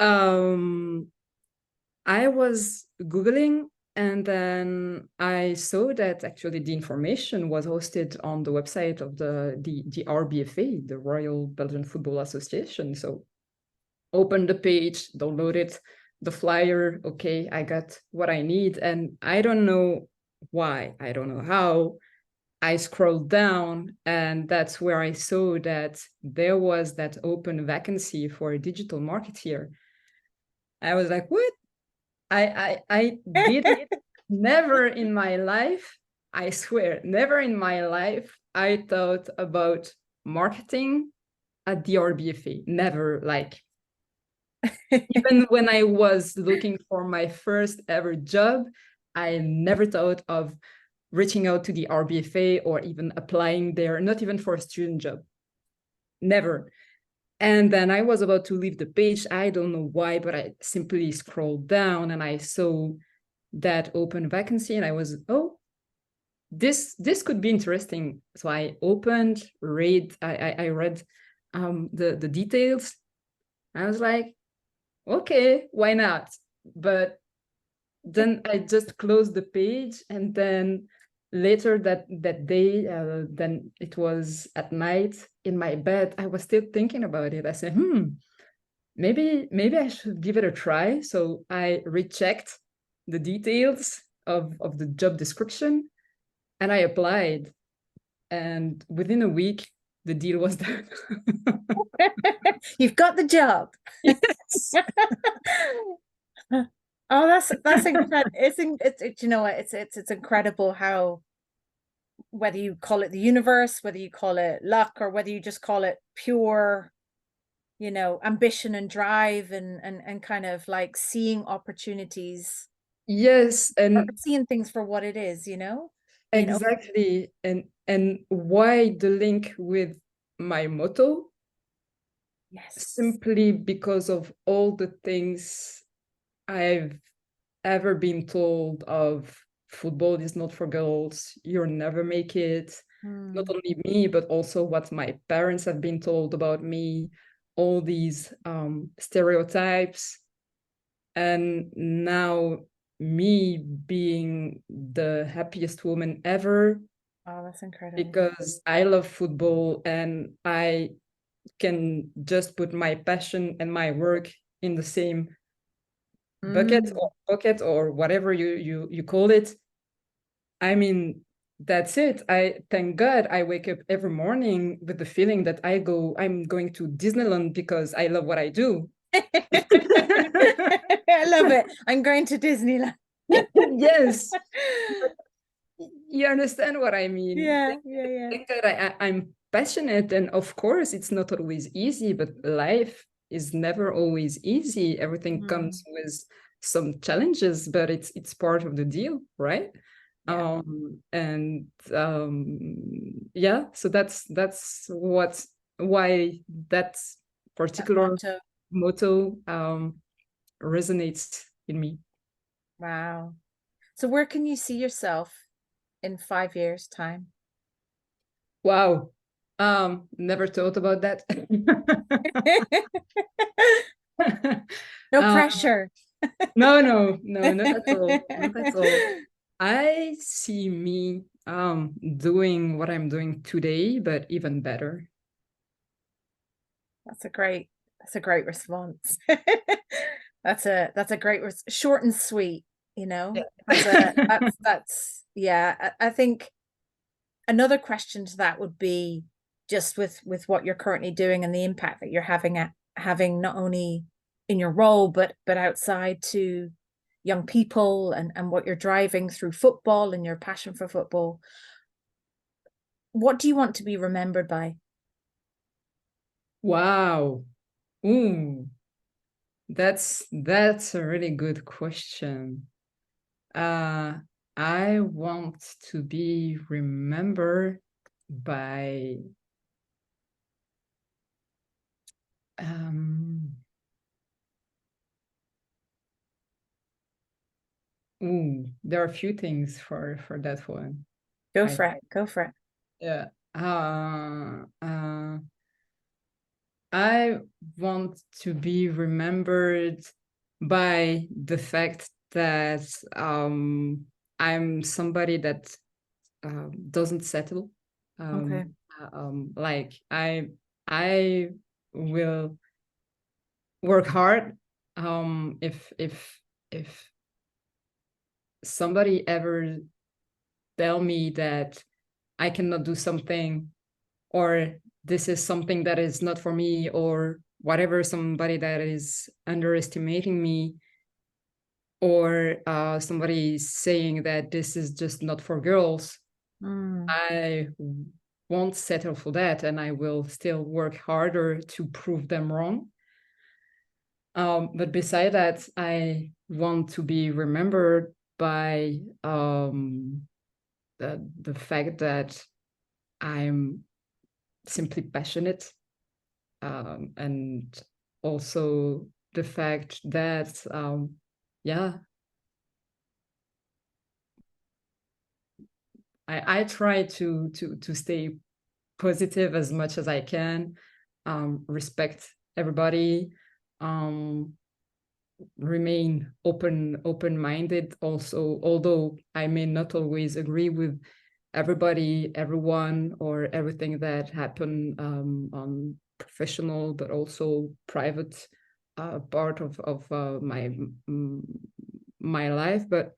I was Googling, and then I saw that actually the information was hosted on the website of the RBFA, the Royal Belgian Football Association. So open the page, download it, the flyer. Okay, I got what I need. And I don't know why, I don't know how. I scrolled down, and that's where I saw that there was that open vacancy for a digital marketeer. I was like, what? I did it. Never in my life, I swear, never in my life, I thought about marketing at the RBFA. Never, like, even when I was looking for my first ever job, I never thought of reaching out to the RBFA or even applying there, not even for a student job. Never. And then I was about to leave the page. I don't know why, but I simply scrolled down and I saw that open vacancy, and I was, oh, this could be interesting. So I opened, I read the details. I was like, okay, why not? But then I just closed the page, and then later that day, then it was at night in my bed, I was still thinking about it. I said, maybe I should give it a try. So I rechecked the details of the job description, and I applied. And within a week, the deal was done. You've got the job. Yes. Oh, that's incredible. It's you know what, it's incredible how whether you call it the universe, whether you call it luck, or whether you just call it pure, ambition and drive, and kind of like seeing opportunities Yes, or and seeing things for what it is, exactly. And why the link with my motto? Yes. Simply because of all the things I've ever been told of. Football is not for girls, you'll never make it. Not only me, but also what my parents have been told about me, all these stereotypes. And now me being the happiest woman ever, Oh, that's incredible. because I love football and I can just put my passion and my work in the same bucket or whatever you call it. I mean, that's it. I thank God I wake up every morning with the feeling that I'm going to Disneyland because I love what I do. I love it. I'm going to Disneyland. Yes. You understand what I mean? Yeah. Thank God I'm passionate, and of course it's not always easy, but life is never always easy. Everything comes with some challenges, but it's part of the deal, right? Yeah. Yeah, so that's why that That particular motto. motto resonates in me. Wow. So where can you see yourself in 5 years' time? Wow. Never thought about that. No um, pressure. no, not at all. Not at all. I see me doing what I'm doing today, but even better. That's a great response. That's a great short and sweet, you know. Yeah. That's yeah, I think another question to that would be just with what you're currently doing and the impact that you're having not only in your role but outside to young people and what you're driving through football and your passion for football. What do you want to be remembered by? Wow. Ooh, that's a really good question. Uh, I want to be remembered by um there are a few things for that one. Go I for it. Go for it. Yeah. I want to be remembered by the fact that I'm somebody that doesn't settle. Okay. Like I will work hard. If somebody ever tell me that I cannot do something, or this is something that is not for me, or whatever, somebody that is underestimating me, or somebody saying that this is just not for girls, I won't settle for that, and I will still work harder to prove them wrong. But beside that, I want to be remembered by the fact that I'm simply passionate, and also the fact that yeah, I try to stay positive as much as I can, respect everybody, um, remain open-minded also, although I may not always agree with everybody, everyone, or everything that happened on professional but also private part of my life, but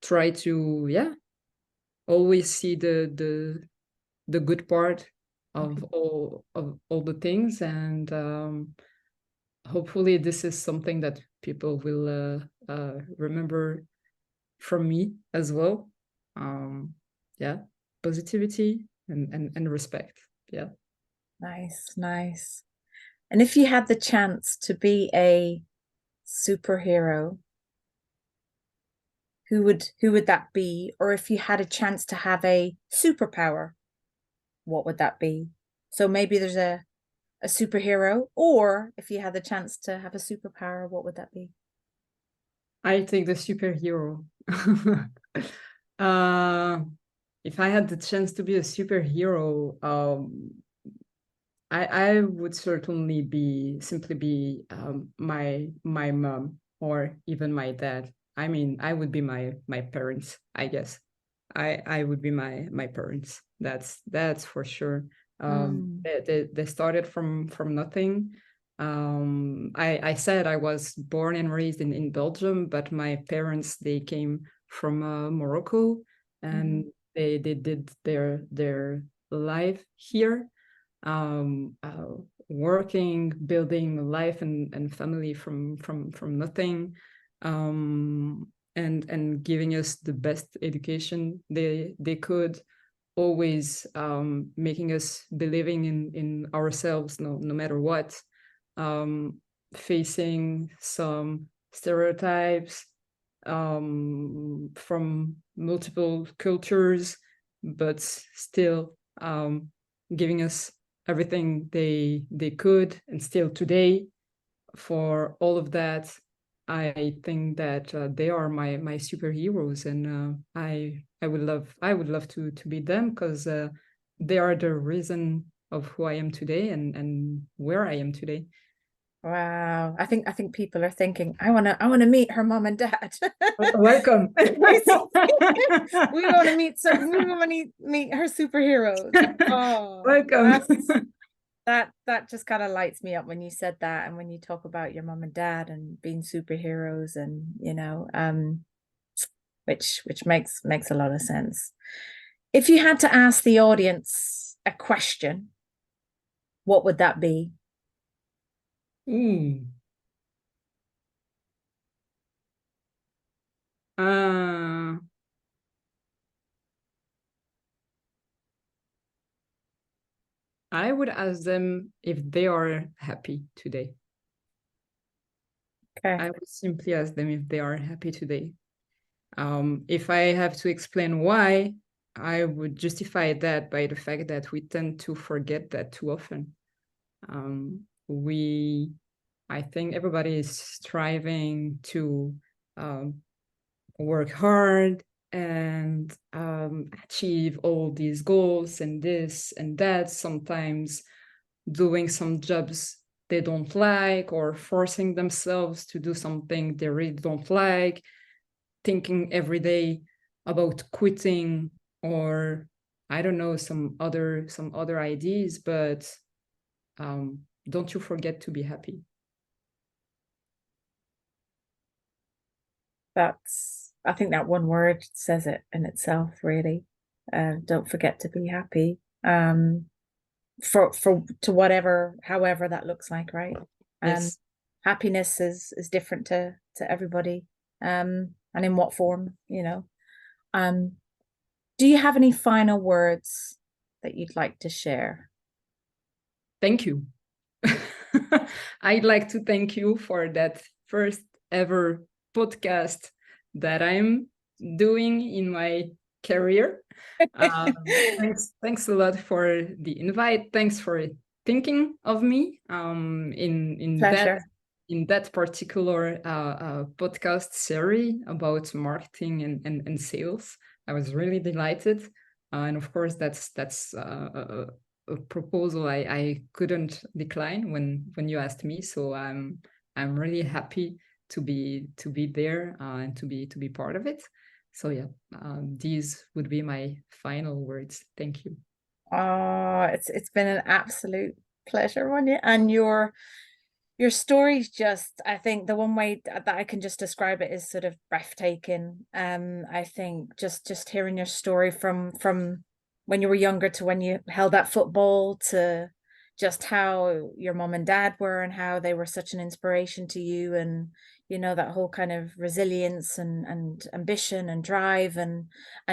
try to, yeah, always see the good part of all the things, and hopefully this is something that people will remember from me as well. Yeah, positivity and respect. Yeah. Nice, nice. And if you had the chance to be a superhero, who would that be? Or if you had a chance to have a superpower, what would that be? So maybe there's a superhero, or if you had the chance to have a superpower, what would that be? I take the superhero. uh, if I had the chance to be a superhero, I would certainly simply be my mom, or even my dad. I mean, I would be my parents, I guess. I would be my parents. That's for sure. Mm, They started from nothing. I said I was born and raised in Belgium, but my parents, they came from Morocco, and mhm. They did their life here, working, building a life and family from nothing, and giving us the best education they could, always making us believing in ourselves no matter what, facing some stereotypes from multiple cultures, but still giving us everything they could. And still today, for all of that, I think that they are my superheroes, and I would love to be them, because they are the reason of who I am today and where I am today. Wow. I think people are thinking, I wanna meet her mom and dad. Welcome. We want to meet her superheroes. Oh, Welcome. that just kind of lights me up when you said that, and when you talk about your mom and dad and being superheroes, and which makes a lot of sense. If you had to ask the audience a question, what would that be? I would ask them if they are happy today. Okay. I would simply ask them if they are happy today. If I have to explain why, I would justify that by the fact that we tend to forget that too often. I think everybody is striving to work hard and achieve all these goals and this and that, sometimes doing some jobs they don't like, or forcing themselves to do something they really don't like, thinking every day about quitting, or I don't know, some other ideas. But don't you forget to be happy. I think that one word says it in itself, really. Don't forget to be happy. For to however that looks like, right? Yes. Happiness is different to everybody, and in what form, do you have any final words that you'd like to share? Thank you. I'd like to thank you for that first ever podcast that I'm doing in my career. Thanks a lot for the invite. Thanks for thinking of me Pleasure. in that particular podcast series about marketing and sales. I was really delighted, and of course that's a proposal I couldn't decline when you asked me. So I'm really happy to be there and to be part of it. So yeah, these would be my final words. Thank you. Oh, it's been an absolute pleasure, Mounia, and your story's just, I think the one way that I can just describe it is sort of breathtaking. I think just hearing your story from when you were younger to when you held that football, to just how your mom and dad were and how they were such an inspiration to you, and that whole kind of resilience and ambition and drive, and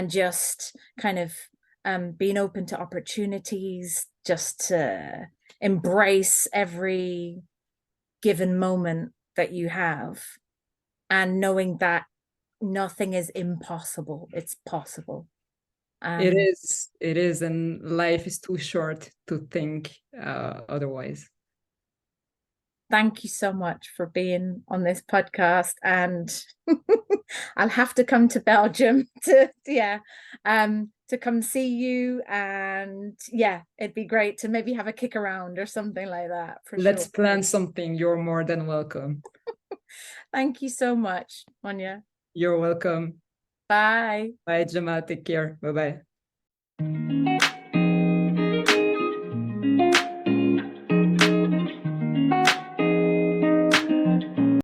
just kind of being open to opportunities, just to embrace every given moment that you have, and knowing that nothing is impossible, it's possible. It is, and life is too short to think otherwise. Thank you so much for being on this podcast, and I'll have to come to Belgium to come see you, and it'd be great to maybe have a kick around or something like that. Let's plan something. You're more than welcome. Thank you so much, Mounia. You're welcome. Bye. Bye, Jamal. Take care. Bye-bye.